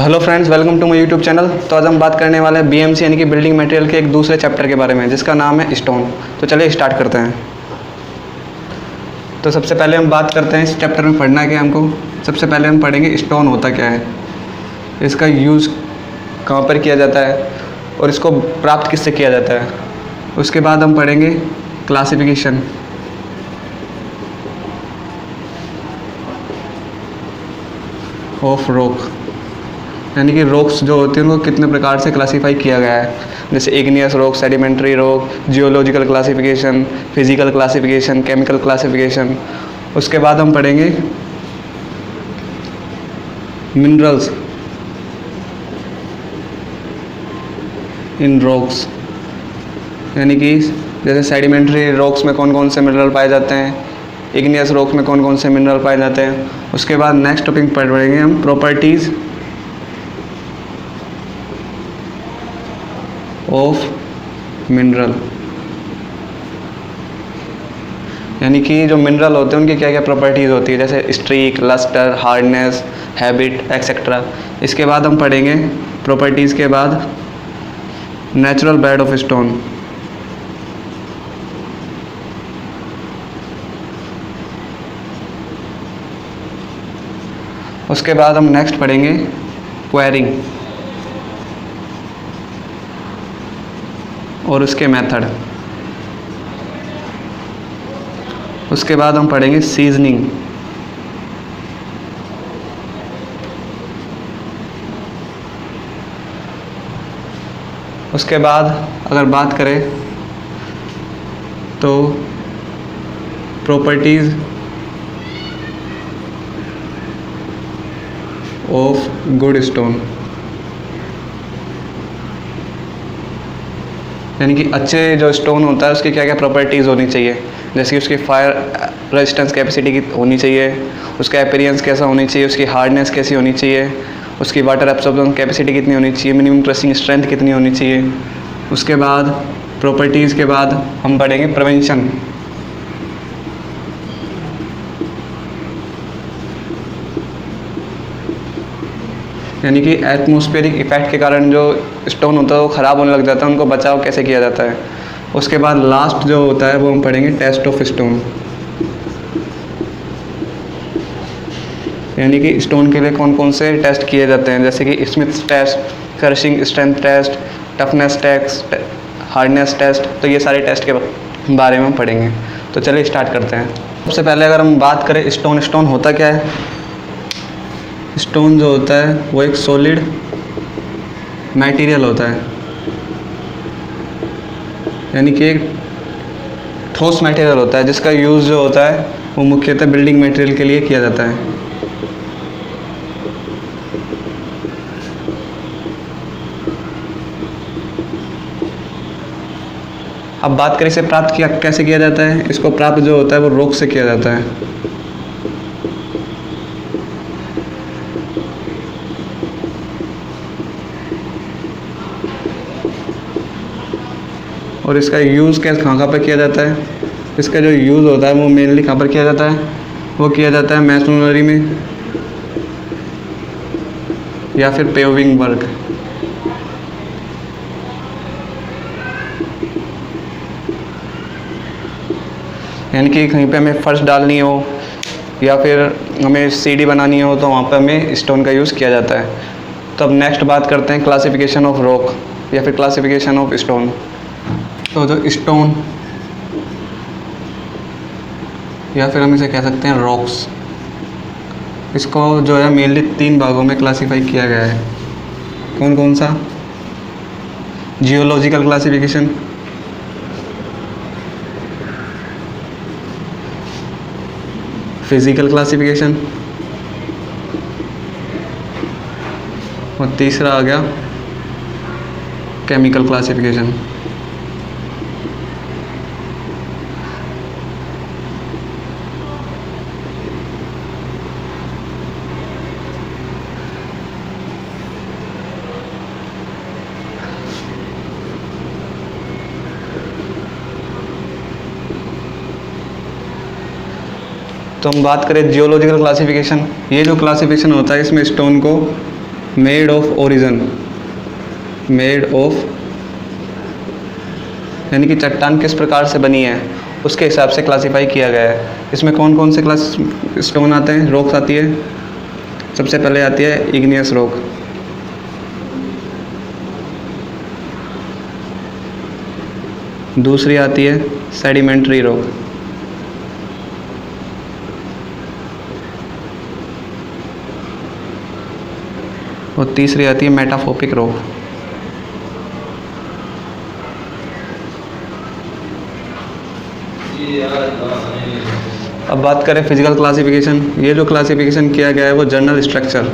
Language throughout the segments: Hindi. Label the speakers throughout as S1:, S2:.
S1: Hello friends, welcome to my YouTube channel. तो आज हम बात करने वाले हैं बीएमसी यानी कि बिल्डिंग मटेरियल के एक दूसरे चैप्टर के बारे में, जिसका नाम है स्टोन। तो चलिए स्टार्ट करते हैं। तो सबसे पहले हम बात करते हैं इस चैप्टर में पढ़ना क्या है हमको। सबसे पहले हम पढ़ेंगे स्टोन होता क्या है, इसका यूज़ कहाँ पर किया जाता है और इसको प्राप्त किससे किया जाता है। उसके बाद हम पढ़ेंगे क्लासिफिकेशन ऑफ रॉक, यानी कि रॉक्स जो होती हैं उनको कितने प्रकार से क्लासीफाई किया गया है, जैसे igneous rock, sedimentary rock, geological classification, physical classification, chemical classification. उसके बाद हम पढ़ेंगे मिनरल्स इन रॉक्स, यानी कि जैसे सेडिमेंट्री रॉक्स में कौन कौन से मिनरल पाए जाते हैं, इग्नियस रॉक में कौन कौन से मिनरल पाए जाते हैं। उसके बाद नेक्स्ट टॉपिक पढ़ेंगे हम प्रॉपर्टीज़ ऑफ मिनरल, यानी कि जो मिनरल होते हैं उनकी क्या क्या प्रॉपर्टीज़ होती है, जैसे streak, lustre, hardness, habit etcetera. इसके बाद हम पढ़ेंगे प्रॉपर्टीज़ के बाद नेचुरल बेड ऑफ स्टोन। उसके बाद हम नेक्स्ट पढ़ेंगे क्वेरिंग और उसके मेथड। उसके बाद हम पढ़ेंगे सीजनिंग। उसके बाद अगर बात करें तो प्रॉपर्टीज़ ऑफ गुड स्टोन, यानी कि अच्छे जो स्टोन होता है उसकी क्या क्या प्रॉपर्टीज़ होनी चाहिए, जैसे कि उसकी फायर रेजिस्टेंस कैपेसिटी की होनी चाहिए, उसका अपीयरेंस कैसा होनी चाहिए, उसकी हार्डनेस कैसी होनी चाहिए, उसकी वाटर एब्सॉर्प्शन कैपेसिटी कितनी होनी चाहिए, मिनिमम क्रशिंग स्ट्रेंथ कितनी होनी चाहिए। उसके बाद प्रॉपर्टीज़ के बाद हम पढ़ेंगे प्रिवेंशन, यानी कि एटमॉस्फेरिक इफेक्ट के कारण जो स्टोन होता है वो ख़राब होने लग जाता है, उनको बचाव कैसे किया जाता है। उसके बाद लास्ट जो होता है वो हम पढ़ेंगे टेस्ट ऑफ स्टोन, यानी कि स्टोन के लिए कौन कौन से टेस्ट किए जाते हैं, जैसे कि Smith test, crushing strength test, toughness test, hardness test. तो ये सारे टेस्ट के बारे में हम पढ़ेंगे। तो चलिए स्टार्ट करते हैं। सबसे पहले अगर हम बात करें स्टोन होता क्या है। स्टोन जो होता है वो एक सॉलिड मटेरियल होता है, यानी कि एक ठोस मटेरियल होता है जिसका यूज़ जो होता है वो मुख्यतः बिल्डिंग मटेरियल के लिए किया जाता है। अब बात करें इसे प्राप्त किया कैसे किया जाता है। इसको प्राप्त जो होता है वो रॉक से किया जाता है। और इसका यूज़ कैसे कहाँ पर किया जाता है। इसका जो यूज़ होता है वो मेनली कहाँ पर किया जाता है, वो किया जाता है मैसनरी में या फिर पेविंग वर्क। यानी कि कहीं पे हमें फर्श डालनी हो या फिर हमें सीढ़ी बनानी हो तो वहाँ पे हमें स्टोन का यूज़ किया जाता है। तो अब नेक्स्ट बात करते हैं क्लासिफिकेशन ऑफ रॉक या फिर क्लासिफिकेशन ऑफ स्टोन। तो जो स्टोन या फिर हम इसे कह सकते हैं रॉक्स, इसको जो है मेनली 3 भागों में क्लासिफाई किया गया है। कौन कौन सा? जियोलॉजिकल क्लासिफिकेशन, फिजिकल क्लासिफिकेशन और तीसरा आ गया केमिकल क्लासिफिकेशन। तो हम बात करें जियोलॉजिकल क्लासिफिकेशन। ये जो क्लासिफिकेशन होता है इसमें स्टोन को made of origin, made of यानी कि चट्टान किस प्रकार से बनी है उसके हिसाब से क्लासीफाई किया गया है। इसमें कौन कौन से क्लास स्टोन आते हैं, रॉक्स आती है। सबसे पहले आती है इग्नियस रॉक, दूसरी आती है सेडिमेंट्री रॉक, और तीसरी आती है मेटाफोपिक रॉक। अब बात करें फिजिकल क्लासिफिकेशन। ये जो क्लासिफिकेशन किया गया है वो जनरल स्ट्रक्चर,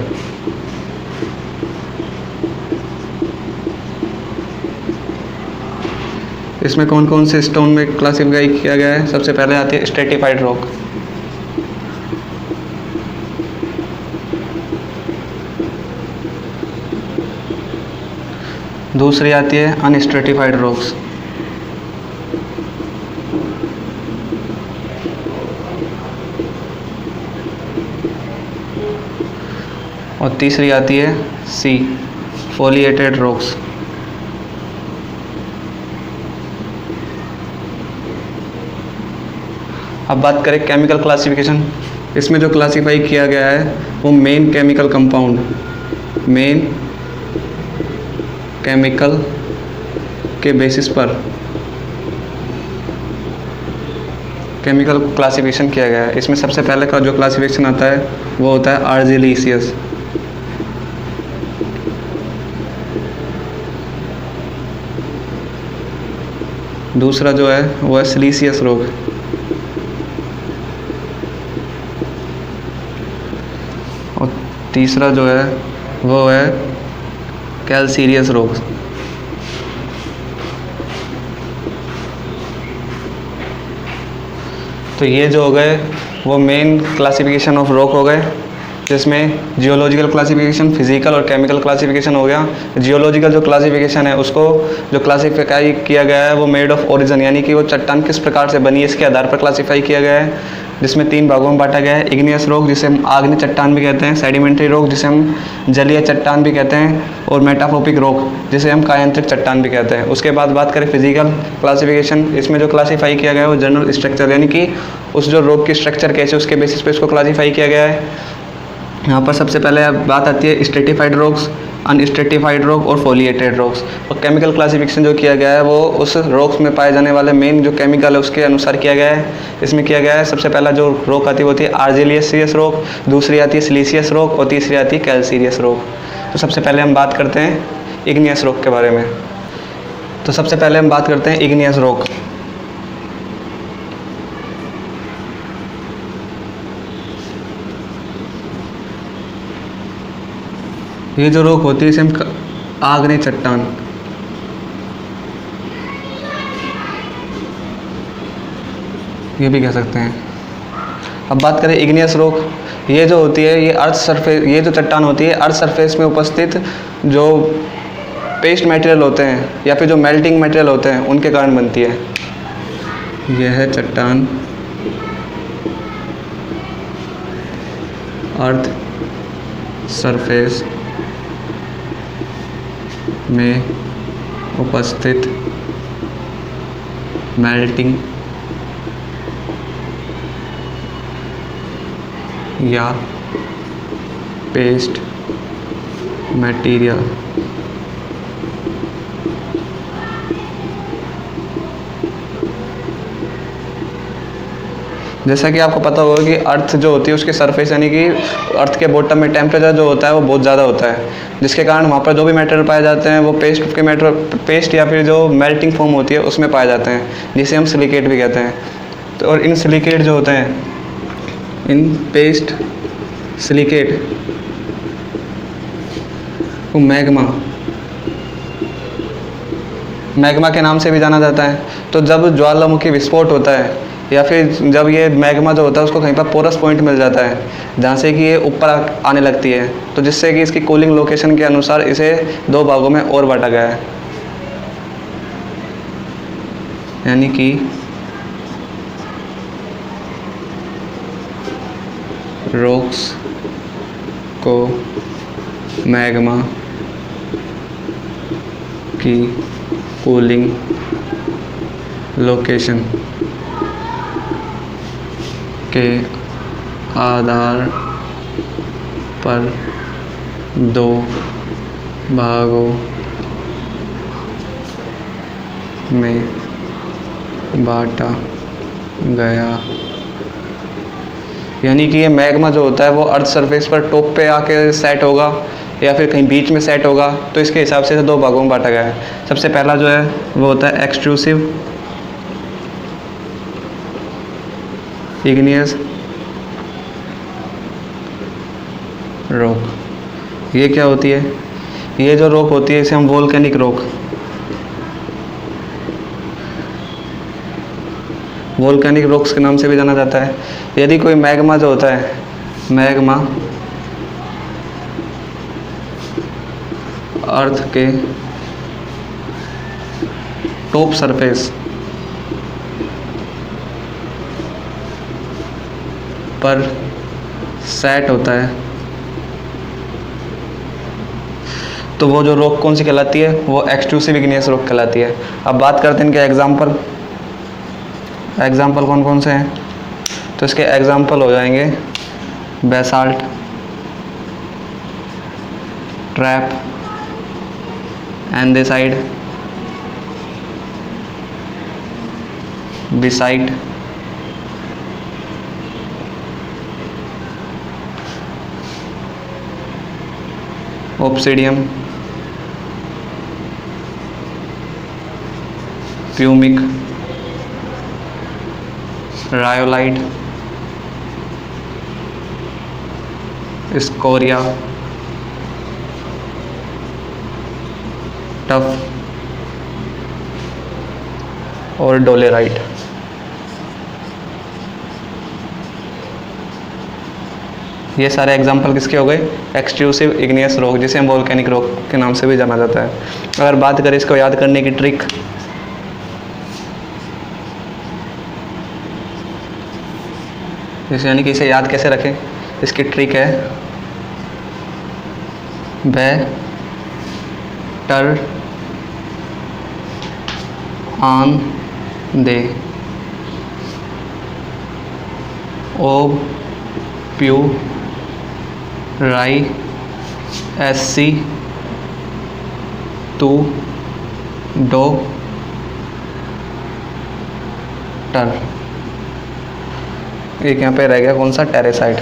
S1: इसमें कौन कौन से स्टोन में क्लासिफाई किया गया है। सबसे पहले आती है स्ट्रेटिफाइड रॉक, दूसरी आती है अनस्ट्रेटिफाइड रॉक्स, और तीसरी आती है सी फोलिएटेड रॉक्स। अब बात करें केमिकल क्लासिफिकेशन। इसमें जो क्लासिफाई किया गया है वो main chemical compound, main chemical के बेसिस पर केमिकल क्लासिफिकेशन किया गया है। इसमें सबसे पहले का जो क्लासिफिकेशन आता है वो होता है आर्जिलीसियस, दूसरा जो है वो है सिलीसियस रॉक, और तीसरा जो है वो है कैल्सीरियस रॉक। तो ये जो हो गए वो मेन क्लासिफिकेशन ऑफ रॉक हो गए, जिसमें जियोलॉजिकल क्लासिफिकेशन, फिजिकल और केमिकल क्लासिफिकेशन हो गया। जियोलॉजिकल जो क्लासिफिकेशन है उसको जो क्लासिफाई किया गया है वो मेड ऑफ ओरिजिन, यानी कि वो चट्टान किस प्रकार से बनी है इसके आधार पर क्लासिफाई किया गया है, जिसमें 3 भागों में बांटा गया है। इग्नियस रॉक जिसे हम आग्नेय चट्टान भी कहते हैं, सेडिमेंट्री रॉक जिसे हम जलीय चट्टान भी कहते हैं, और मेटाफोपिक रॉक जिसे हम कायांतरिक चट्टान भी कहते हैं। उसके बाद बात करें फिजिकल क्लासिफिकेशन। इसमें जो क्लासिफाई किया गया है वो जनरल स्ट्रक्चर, यानी कि उस जो रॉक की स्ट्रक्चर कैसे उसके बेसिस पे इसको क्लासिफाई किया गया है। यहाँ पर सबसे पहले बात आती है स्ट्रेटिफाइड रॉक्स, अनस्ट्रेटिफाइड रॉक और फोलिएटेड रॉक्स। और केमिकल क्लासिफिकेशन जो किया गया है वो उस रॉक्स में पाए जाने वाले मेन जो केमिकल है उसके अनुसार किया गया है। इसमें किया गया है सबसे पहला जो रॉक आती है वो होती है आर्जिलियस रॉक, दूसरी आती है सिलीसियस रॉक और तीसरी आती है कैल्सीरियस रॉक। तो सबसे पहले हम बात करते हैं इग्नियस रॉक के बारे में। तो सबसे पहले हम बात करते हैं इग्नियस रॉक। ये जो रॉक होती है इसे हम आग्नेय चट्टान, ये भी कह सकते हैं। अब बात करें इग्नियस रॉक, ये जो होती है ये अर्थ सरफेस, ये जो चट्टान होती है अर्थ सरफेस में उपस्थित जो पेस्ट मटेरियल होते हैं या फिर जो मेल्टिंग मटेरियल होते हैं उनके कारण बनती है। यह है चट्टान अर्थ सरफेस में उपस्थित मेल्टिंग या पेस्ट मटेरियल जैसा कि आपको पता होगा कि अर्थ जो होती है उसके सरफेस यानी कि अर्थ के बॉटम में टेम्परेचर जो होता है वो बहुत ज़्यादा होता है, जिसके कारण वहाँ पर जो भी मटेरियल पाए जाते हैं वो पेस्ट या फिर जो मेल्टिंग फॉर्म होती है उसमें पाए जाते हैं, जिसे हम सिलिकेट भी कहते हैं। तो और इन सिलिकेट जो होते हैं, इन पेस्ट सिलिकेट को मैग्मा के नाम से भी जाना जाता है। तो जब ज्वालामुखी विस्फोट होता है या फिर जब ये मैग्मा जो होता है उसको कहीं पर पोरस पॉइंट मिल जाता है जहाँ से कि ये ऊपर आने लगती है, तो जिससे कि इसकी कूलिंग लोकेशन के अनुसार इसे 2 भागों में और बांटा गया है, यानी कि रॉक्स को मैग्मा की कूलिंग लोकेशन के आधार पर दो भागों में बांटा गया। यानी कि ये मैग्मा जो होता है वो अर्थ सरफेस पर टॉप पे आके सेट होगा या फिर कहीं बीच में सेट होगा, तो इसके हिसाब से दो भागों में बांटा गया है। सबसे पहला जो है वो होता है एक्सट्रूसिव इग्नियस रॉक। ये क्या होती है? ये जो रॉक होती है इसे हम वोल्केनिक रॉक, वोल्केनिक रॉक्स के नाम से भी जाना जाता है। यदि कोई मैग्मा जो होता है, मैग्मा अर्थ के टॉप सरफेस पर सेट होता है तो वो जो रॉक कौन सी कहलाती है? वो एक्सट्रूसिव इग्नियस रॉक कहलाती है। अब बात करते हैं इनके एग्जाम्पल कौन कौन से हैं। तो इसके एग्जाम्पल हो जाएंगे बेसाल्ट, ट्रैप, एंडेसाइट, बिसाइट, obsidian, pumice, rhyolite, scoria, tuff और डोलेराइट। ये सारे एग्जाम्पल किसके हो गए? एक्सट्रूसिव इग्नियस रॉक, जिसे हम वोल्केनिक रॉक के नाम से भी जाना जाता है। अगर बात करें इसको याद करने की ट्रिक, जैसे यानी कि इसे याद कैसे रखें, इसकी ट्रिक है बेटर ऑन दे ओ प्यू राई SC टू डो टर। एक यहाँ पे रह गया कौन सा? टेरेसाइट।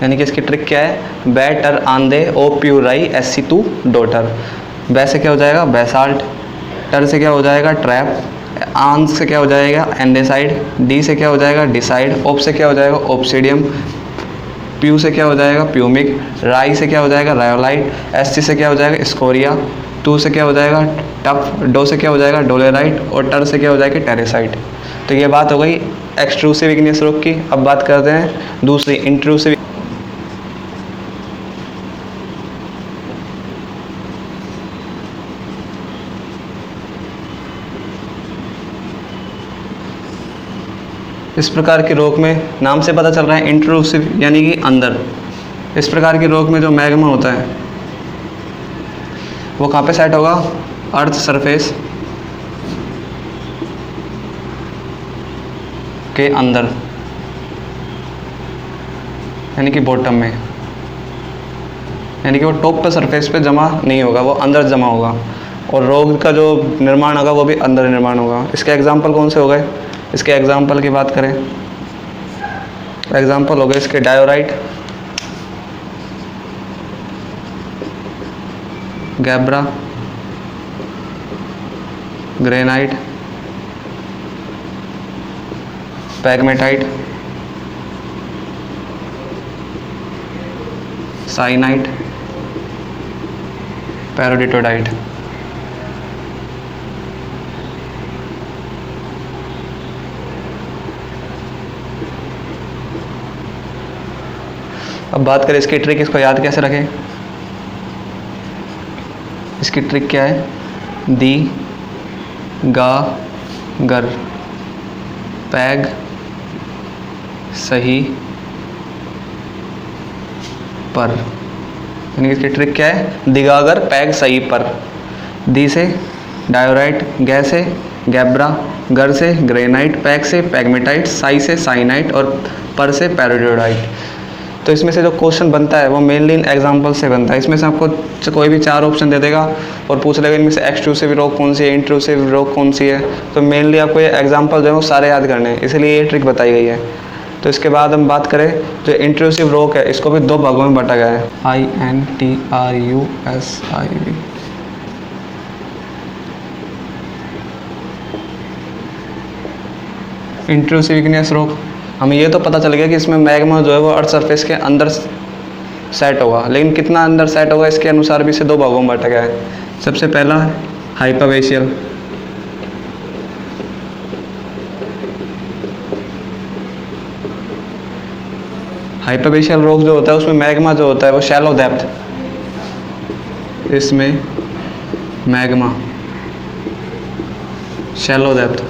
S1: यानी कि इसकी ट्रिक क्या है? बेटर ऑन दे ओ प्यू राई SC टू डोटर। बे से क्या हो जाएगा? बेसाल्ट, टर से क्या हो जाएगा? ट्रैप, आन से क्या हो जाएगा? एंडेसाइड, डी से क्या हो जाएगा? डिसाइड, ओप से क्या हो जाएगा? ऑब्सिडियम, प्यू से क्या हो जाएगा? प्यूमिक, राई से क्या हो जाएगा? रायोलाइट, SC से क्या हो जाएगा? स्कोरिया, टू से क्या हो जाएगा? टफ, डो से क्या हो जाएगा? डोलेराइट और टर से क्या हो जाएगा? टेरेसाइट। तो ये बात हो गई एक्सट्रूसिव इग्नियस रॉक की। अब बात करते हैं दूसरी इंट्रूसिव। इस प्रकार की रॉक में नाम से पता चल रहा है इंट्रूसिव यानी कि अंदर। इस प्रकार की रॉक में जो मैग्मा होता है वो कहाँ पे सेट होगा? अर्थ सरफेस के अंदर, यानी कि बॉटम में, यानी कि वो टॉप पे सरफेस पे जमा नहीं होगा, वो अंदर जमा होगा। और रॉक का जो निर्माण होगा वो भी अंदर निर्माण होगा। इसके एग्जाम्पल कौन से हो गए? इसके एग्जाम्पल की बात करें, एग्जाम्पल हो गए इसके डायोराइट, गैब्रा, ग्रेनाइट, पैगमेटाइट, साइनाइट, पैरोडिटोडाइट। अब बात करें इसकी ट्रिक, इसको याद कैसे रखें? इसकी ट्रिक क्या है? दी गा गर पैग सही पर, यानी कि इसकी ट्रिक क्या है, दिगागर पैग सही पर। दी से डायोराइट, गै से गैब्रा, गर से ग्रेनाइट, पैग से पैगमेटाइट, साई से साइनाइट और पर से पैरोडियोडाइट। तो इसमें से जो क्वेश्चन बनता है वो मेनली इन एग्जाम्पल से बनता है। इसमें से आपको कोई भी 4 ऑप्शन दे देगा और पूछ लेगा इनमें से एक्सट्रूसिव रोग कौन सी है, इंट्रूसिव रोग कौन सी है। तो मेनली आपको ये एग्जाम्पल जो है वो सारे याद करने हैं, इसलिए ये ट्रिक बताई गई है। तो इसके बाद हम बात करें जो इंट्रूसिव रोग है, इसको भी 2 भागों में बांटा गया है, INTRUSIV। इंट्रूसिव इग्नियस रोग, हमें ये तो पता चल गया कि इसमें मैग्मा जो है वो अर्थ सरफेस के अंदर सेट होगा, लेकिन कितना अंदर सेट होगा इसके अनुसार भी इसे 2 भागों में बांटा गया है। सबसे पहला हाइपरवेशियल, हाइपरवेशियल रोग जो होता है उसमें मैग्मा जो होता है वो शैलो डेप्थ, इसमें मैग्मा शैलो डेप्थ।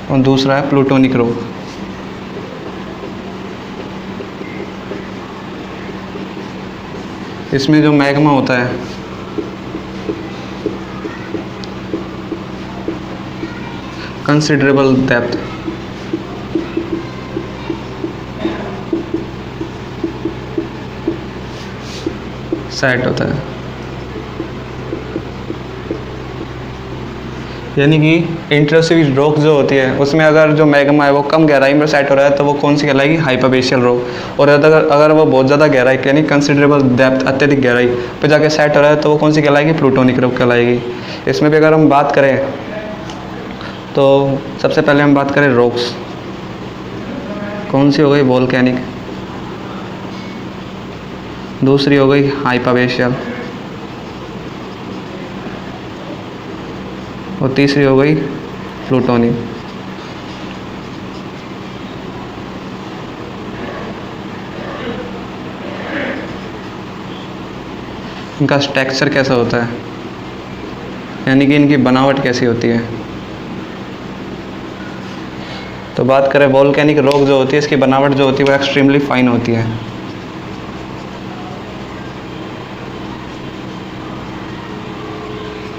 S1: और दूसरा है प्लूटोनिक रोग, इसमें जो मैग्मा होता है कंसिडरेबल डेप्थ, सेट होता है। यानी कि इंट्रूसिव रोग जो होती है उसमें अगर जो मैग्मा है वो कम गहराई में सेट हो रहा है तो वो कौन सी कहलाएगी, हाइपरवेशियल रोग। और अगर वो बहुत ज़्यादा गहराई यानी कंसिडरेबल डेप्थ, अत्यधिक गहराई पे जाके सेट हो रहा है तो वो कौन सी कहलाएगी, प्लूटोनिक रोग कहलाएगी। इसमें भी अगर हम बात करें तो सबसे पहले हम बात करें रोग्स, कौन सी हो गई, वोल्केनिक, दूसरी हो गई हाइपरवेशियल और तीसरी हो गई प्लूटोनिक। इनका स्ट्रक्चर कैसा होता है, यानी कि इनकी बनावट कैसी होती है। तो बात करें वोल्केनिक रोग जो होती है, इसकी बनावट जो होती है वो एक्सट्रीमली फाइन होती है।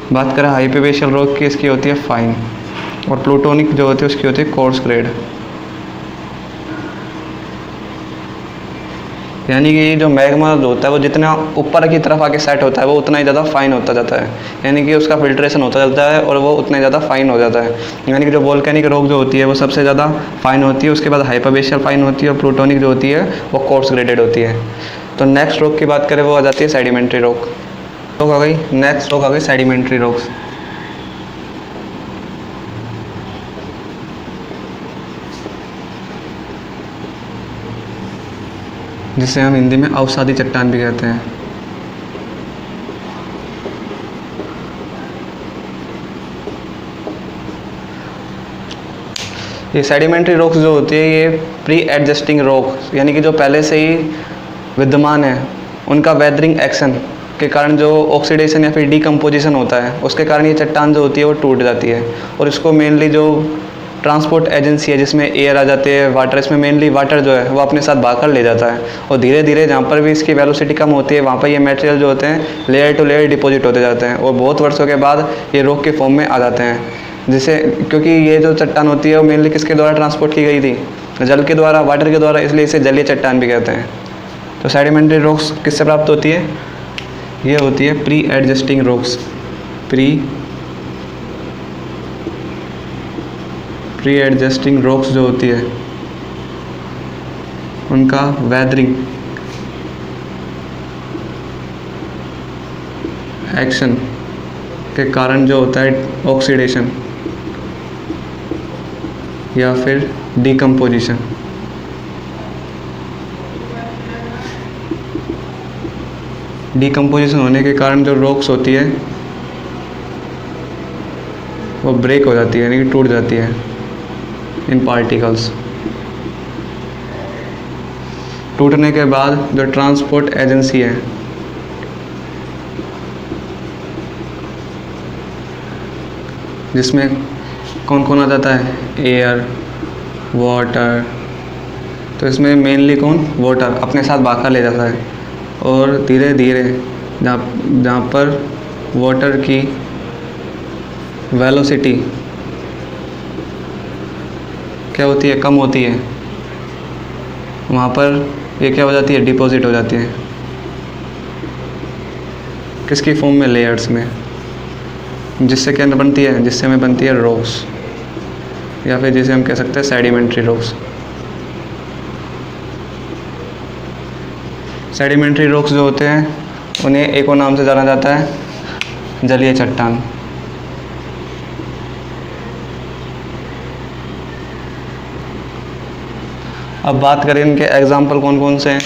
S1: बात करें हाइपरवेशियल रोग की, इसकी होती है फाइन, और प्लूटोनिक जो होती है उसकी होती है कोर्स ग्रेड। यानी कि जो मैग्मा जो होता है वो जितना ऊपर की तरफ आके सेट होता है वो उतना ही ज़्यादा फाइन होता जाता है, यानी कि उसका फिल्ट्रेशन होता जाता है और वो उतना ही ज़्यादा फाइन हो जाता है। यानी कि जो वोल्केनिक रोग जो होती है वो सबसे ज़्यादा फाइन होती है, उसके बाद हाइपरवेशियल फाइन होती है और प्लूटोनिक जो होती है वो कोर्स ग्रेडेड होती है। तो नेक्स्ट रोग की बात करें वो आ जाती है सेडिमेंट्री रोग। रोग आ गई, नेक्स्ट रोग आ गई सेडिमेंट्री रोग। जिसे हम हिंदी में अवसादी चट्टान भी कहते हैं। ये सेडिमेंट्री रोक्स जो होती है ये प्री एडजस्टिंग रोक, यानी कि जो पहले से ही विद्यमान है उनका वेदरिंग एक्शन के कारण जो ऑक्सीडेशन या फिर डीकम्पोजिशन होता है उसके कारण ये चट्टान जो होती है वो टूट जाती है। और इसको मेनली जो ट्रांसपोर्ट एजेंसी है जिसमें एयर आ जाते हैं, वाटर, इसमें मेनली वाटर जो है वो अपने साथ भाकर ले जाता है और धीरे धीरे जहाँ पर भी इसकी वेलोसिटी कम होती है वहाँ पर ये मटेरियल जो होते हैं लेयर टू लेयर डिपॉजिट होते जाते हैं और बहुत वर्षों के बाद ये रॉक के फॉर्म में आ जाते हैं। जिसे क्योंकि ये जो चट्टान होती है वो मेनली किसके द्वारा ट्रांसपोर्ट की गई थी, जल के द्वारा, वाटर के द्वारा, इसलिए इसे जलीय चट्टान भी कहते हैं। तो सेडिमेंट्री रॉक्स किससे प्राप्त होती है, ये होती है pre adjusting rocks. Pre adjusting rocks जो होती है उनका वेदरिंग एक्शन के कारण जो होता है ऑक्सीडेशन या फिर डीकम्पोजिशन, डीकम्पोजिशन होने के कारण जो रॉक्स होती है वो ब्रेक हो जाती है, यानी कि टूट जाती है इन पार्टिकल्स। टूटने के बाद जो ट्रांसपोर्ट एजेंसी है जिसमें कौन कौन आ जाता है, एयर, वाटर। तो इसमें मेनली कौन, वाटर अपने साथ भाग ले जाता है, और धीरे धीरे जहाँ पर वाटर की वेलोसिटी क्या होती है, कम होती है, वहाँ पर ये क्या हो जाती है, डिपॉजिट हो जाती है। किसकी फॉर्म में, लेयर्स में, जिससे क्या बनती है, जिससे हमें बनती है रॉक्स, या फिर जिसे हम कह सकते हैं सेडिमेंट्री रॉक्स। सेडिमेंट्री रॉक्स जो होते हैं उन्हें एक और नाम से जाना जाता है, जलीय चट्टान। अब बात करें इनके एग्जाम्पल कौन कौन से हैं।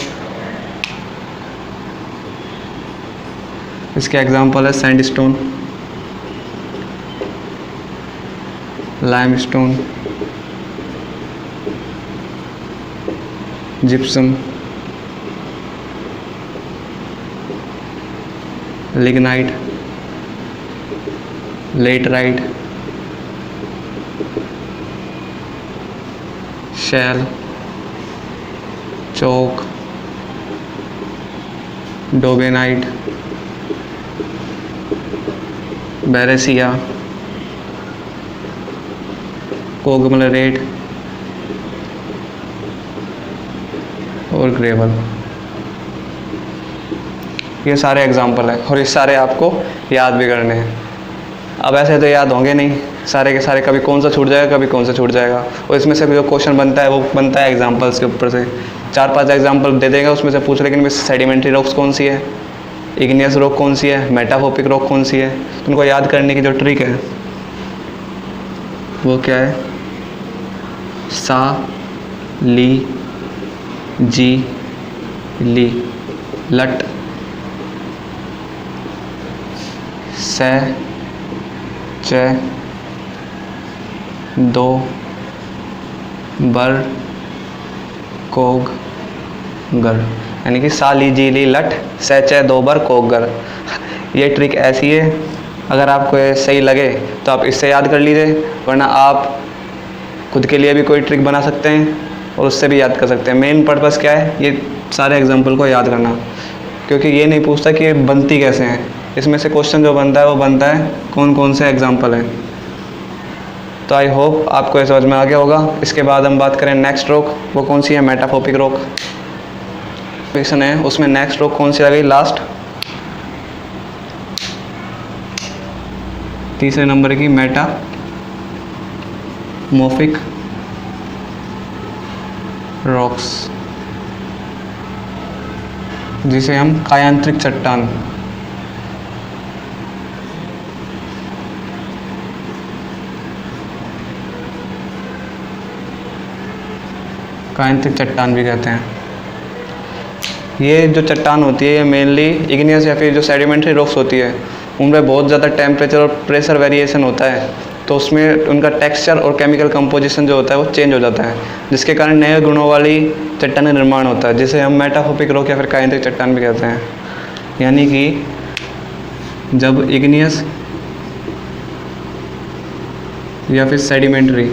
S1: इसके एग्जाम्पल है sandstone, limestone, gypsum, lignite, laterite, shale, chalk, dolomite, breccia, conglomerate और ग्रेवल। ये सारे एग्जाम्पल हैं और ये सारे आपको याद भी करने हैं। अब ऐसे तो याद होंगे नहीं सारे के सारे, कभी कौन सा छूट जाएगा, कभी कौन सा छूट जाएगा। और इसमें से जो क्वेश्चन बनता है वो बनता है एग्जाम्पल्स के ऊपर से। 4-5 एग्जाम्पल दे देगा, उसमें से पूछ, लेकिन सेडिमेंट्री रॉक्स कौन सी है, इग्नियस रॉक कौन सी है, मेटामॉर्फिक रॉक कौन सी है। तो उनको याद करने की जो ट्रिक है वो क्या है, सा, ली, जी, ली, लट, से, चे, दो, बर, कोग, गर। यानी कि सा, ली, जी, ली, लट, से, चे, दो, बर, कोग, गर। ये ट्रिक ऐसी है, अगर आपको ये सही लगे तो आप इससे याद कर लीजिए, वरना आप खुद के लिए भी कोई ट्रिक बना सकते हैं और उससे भी याद कर सकते हैं। मेन पर्पस क्या है, ये सारे एग्जाम्पल को याद करना, क्योंकि ये नहीं पूछता कि ये बनती कैसे हैं। इसमें से क्वेश्चन जो बनता है वो बनता है कौन कौन से एग्जाम्पल हैं। तो आई होप आपको ये समझ में आ गया होगा। इसके बाद हम बात करें नेक्स्ट रॉक, वो कौन सी है, मेटामॉर्फिक रॉक। क्वेश्चन है उसमें नेक्स्ट रॉक कौन सी आ गई, लास्ट तीसरे नंबर की, मेटामॉर्फिक रॉक्स, जिसे हम कायांतरिक चट्टान, कायांतरिक चट्टान भी कहते हैं। ये जो चट्टान होती है ये मेनली इग्नियस या फिर जो सेडिमेंट्री रॉक्स होती है उनमें बहुत ज़्यादा टेम्परेचर और प्रेशर वेरिएशन होता है, तो उसमें उनका टेक्सचर और केमिकल कंपोजिशन जो होता है वो चेंज हो जाता है, जिसके कारण नए गुणों वाली चट्टान का निर्माण होता है, जिसे हम मेटामॉर्फिक रॉक या फिर कायांतरिक चट्टान भी कहते हैं। यानी कि जब इग्नियस या फिर सेडिमेंट्री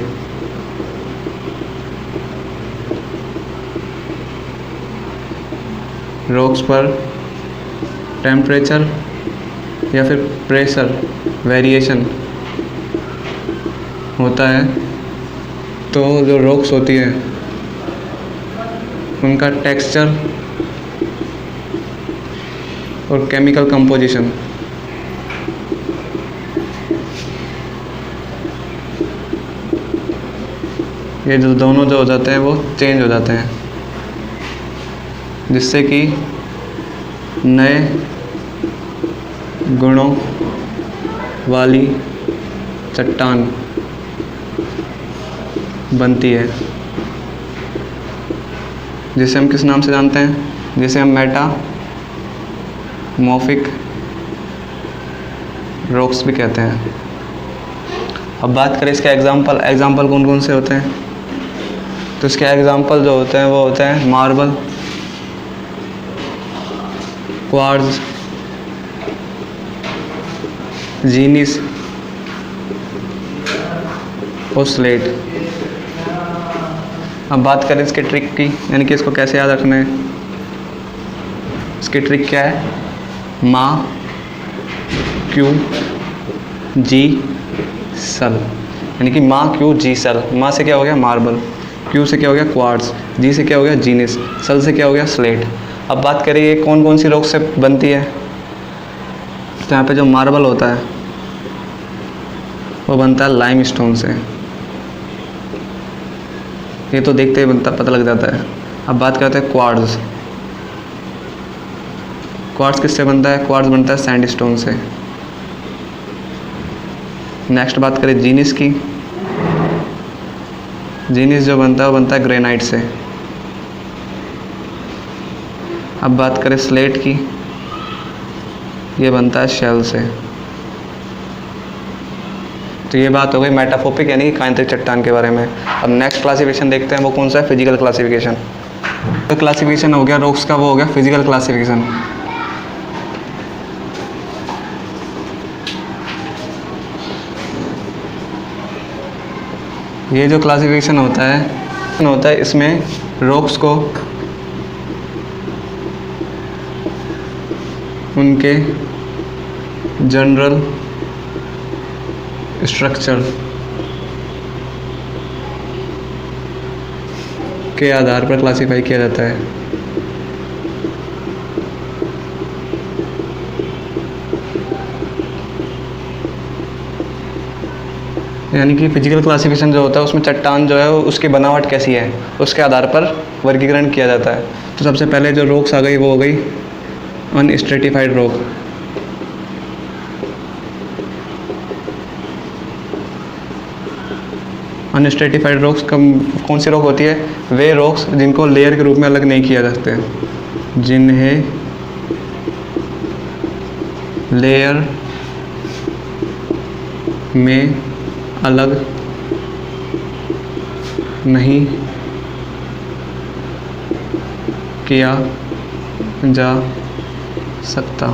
S1: रॉक्स पर टेम्परेचर या फिर प्रेशर वेरिएशन होता है तो जो रॉक्स होती है उनका टेक्सचर और केमिकल कंपोजिशन ये जो दोनों जो हो जाते हैं वो चेंज हो जाते हैं, जिससे कि नए गुणों वाली चट्टान बनती है, जिसे हम किस नाम से जानते हैं, जिसे हम मेटामॉर्फिक रॉक्स भी कहते हैं। अब बात करें इसके एग्जाम्पल कौन कौन से होते हैं, तो इसके एग्जाम्पल जो होते हैं वो होते हैं मार्बल, क्वार्ट्ज, जीनीस, ओसलेट। अब बात करें इसके ट्रिक की, यानी कि इसको कैसे याद रखना है। इसकी ट्रिक क्या है, मा क्यू जी सल, यानी कि मा क्यू जी सल। मा से क्या हो गया मार्बल, क्यू से क्या हो गया क्वार्ट्ज, जी से क्या हो गया जीनिस, सल से क्या हो गया स्लेट। अब बात करें ये कौन कौन सी रॉक से बनती है, तो यहाँ पे जो मार्बल होता है वो बनता है लाइमस्टोन से, ये तो देखते ही बनता पता लग जाता है। अब बात करते हैं क्वार्ट्ज। क्वार्ट्ज किससे बनता है, क्वार्ट्ज बनता है सैंडस्टोन से। नेक्स्ट बात करें जीनिस की, जीनिस जो बनता है वो बनता है ग्रेनाइट से। अब बात करें स्लेट की, ये बनता है शेल से। तो ये बात हो गई मेटाफोपिक यानी कि कायांतरिक चट्टान के बारे में। अब नेक्स्ट क्लासिफिकेशन देखते हैं, वो कौन सा है, फिजिकल क्लासिफिकेशन। तो क्लासिफिकेशन हो गया रॉक्स का, वो हो गया फिजिकल क्लासिफिकेशन। ये जो क्लासिफिकेशन होता है इसमें रॉक्स को उनके जनरल स्ट्रक्चर के आधार पर क्लासिफाई किया जाता है। यानी कि फिजिकल क्लासिफिकेशन जो होता है उसमें चट्टान जो है उसकी बनावट कैसी है उसके आधार पर वर्गीकरण किया जाता है। तो सबसे पहले जो रॉक्स आ गई वो हो गई अनस्ट्रेटिफाइड रॉक। अनस्ट्रेटिफाइड रॉक्स कौन सी रॉक होती है, वे रॉक्स जिनको लेयर के रूप में अलग नहीं किया जा सकते, जिन्हें लेयर में अलग नहीं किया जा सकता।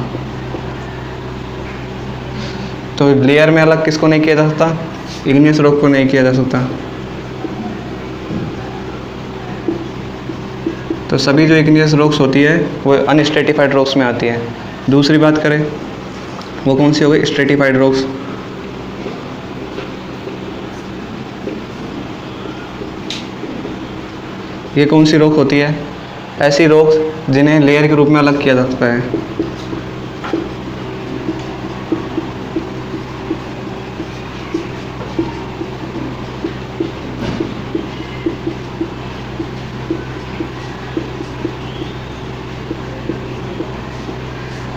S1: तो लेयर में अलग किसको नहीं किया जा सकता, इग्नियस रॉक को नहीं किया जा सकता। तो सभी जो इग्नियस रॉक्स होती है वो अनस्ट्रेटिफाइड रॉक्स में आती है। दूसरी बात करें वो कौन सी हो गई, स्ट्रेटिफाइड रॉक्स। ये कौन सी रॉक होती है, ऐसी रॉक्स जिन्हें लेयर के रूप में अलग किया जा सकता है।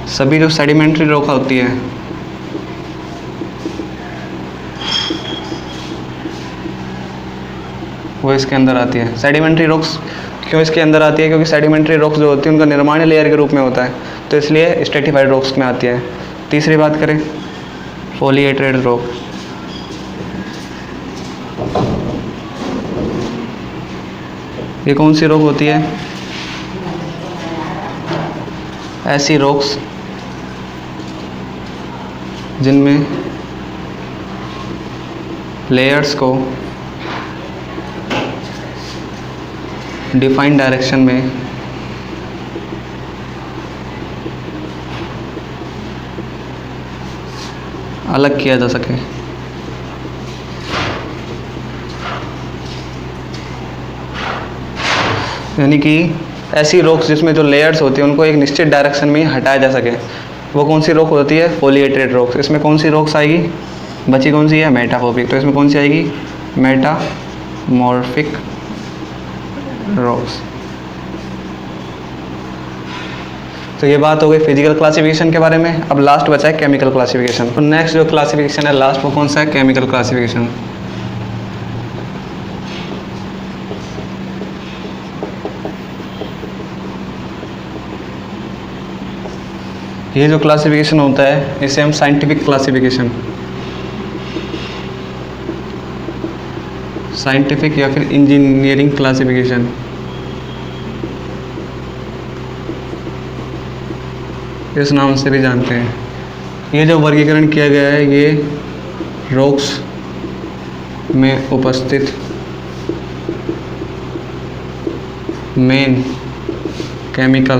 S1: सभी जो सेडिमेंट्री रॉक होती है वो इसके अंदर आती है। सेडिमेंट्री रॉक्स क्यों इसके अंदर आती है, क्योंकि सेडिमेंट्री रॉक्स जो होती है उनका निर्माण लेयर के रूप में होता है, तो इसलिए स्ट्रेटिफाइड रॉक्स में आती है। तीसरी बात करें पॉलीहेड्रेट रॉक। ये कौन सी रॉक होती है, ऐसी रॉक्स जिनमें लेयर्स को डिफाइंड डायरेक्शन में अलग किया जा सके। यानी कि ऐसी रॉक्स जिसमें जो लेयर्स होती हैं उनको एक निश्चित डायरेक्शन में ही हटाया जा सके, वो कौन सी रॉक होती है, पॉलीहेड्रेट रॉक्स। इसमें कौन सी रॉक्स आएगी, बची कौन सी है, मेटाफोपिक। तो इसमें कौन सी आएगी, मेटामॉर्फिक रॉक्स। तो ये बात हो गई फिजिकल क्लासिफिकेशन के बारे में। अब लास्ट बचा है केमिकल क्लासिफिकेशन। तो नेक्स्ट जो क्लासिफिकेशन है लास्ट वो कौन सा है, केमिकल क्लासिफिकेशन। ये जो क्लासिफिकेशन होता है इसे हम साइंटिफिक क्लासिफिकेशन, साइंटिफिक या फिर इंजीनियरिंग क्लासिफिकेशन, इस नाम से भी जानते हैं। ये जो वर्गीकरण किया गया है ये रॉक्स में उपस्थित मेन केमिकल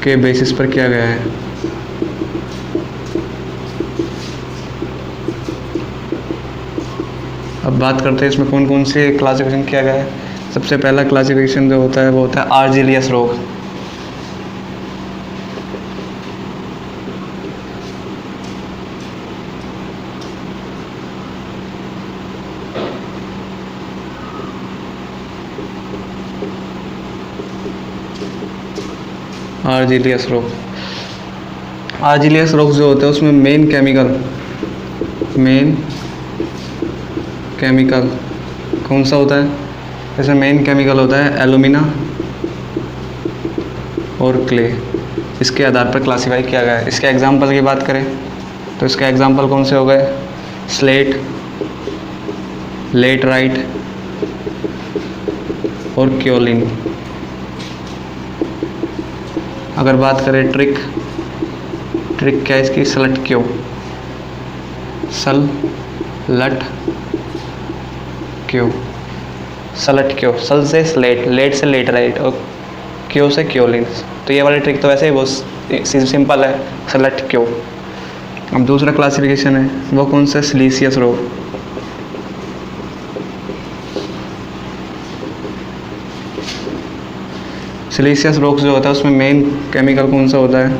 S1: के बेसिस पर किया गया है। अब बात करते हैं इसमें कौन कौन से क्लासिफिकेशन किया गया है। सबसे पहला क्लासिफिकेशन जो होता है वो होता है आर्जिलियस रोग। आर्जिलियस रोग, आर्जिलियस रोग जो होता है उसमें मेन केमिकल कौन सा होता है? इसमें मेन केमिकल होता है एल्यूमिना और क्ले। इसके आधार पर क्लासीफाई किया गया है। इसके एग्जांपल की बात करें तो इसके एग्जांपल कौन से हो गए? स्लेट, लेटराइट और क्योलिन। अगर बात करें ट्रिक क्या है इसकी? सलट क्यों, सलट क्यों, सल से स्लेट, लेट से लेटराइट और क्यों से क्योलिन। तो ये वाली ट्रिक तो वैसे ही बहुत सिंपल है, सलट क्यों। अब दूसरा क्लासिफिकेशन है वो कौन सा? सिलीसियस रोग। सिलीसियस रोग जो होता है उसमें मेन केमिकल कौन सा होता है?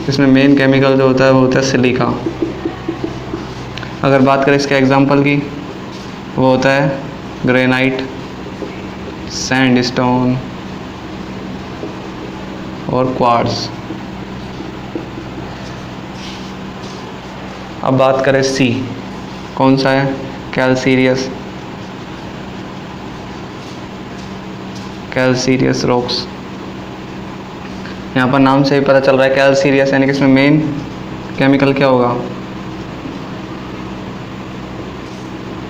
S1: इसमें मेन केमिकल जो होता है वो होता है सिलिका। अगर बात करें इसके एग्जांपल की, वो होता है ग्रेनाइट, सैंडस्टोन और क्वार्ट्ज। अब बात करें सी, कौन सा है? Calcareous rocks. यहाँ पर नाम से ही पता चल रहा है कैल्सीरियस, यानी कि इसमें मेन केमिकल क्या होगा?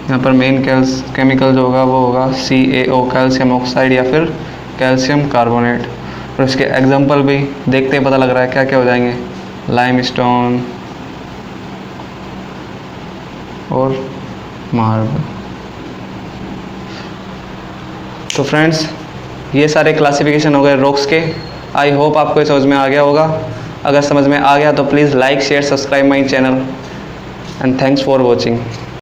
S1: यहाँ पर मेन केमिकल जो होगा वो होगा CaO, कैल्शियम ऑक्साइड या फिर कैल्शियम कार्बोनेट। और इसके एग्जांपल भी देखते ही पता लग रहा है क्या क्या हो जाएंगे? लाइमस्टोन और मार्बल। तो फ्रेंड्स, ये सारे क्लासिफिकेशन हो गए रॉक्स के। आई होप आपको ये समझ में आ गया होगा। अगर समझ में आ गया तो please like, share, subscribe my channel and thanks for watching.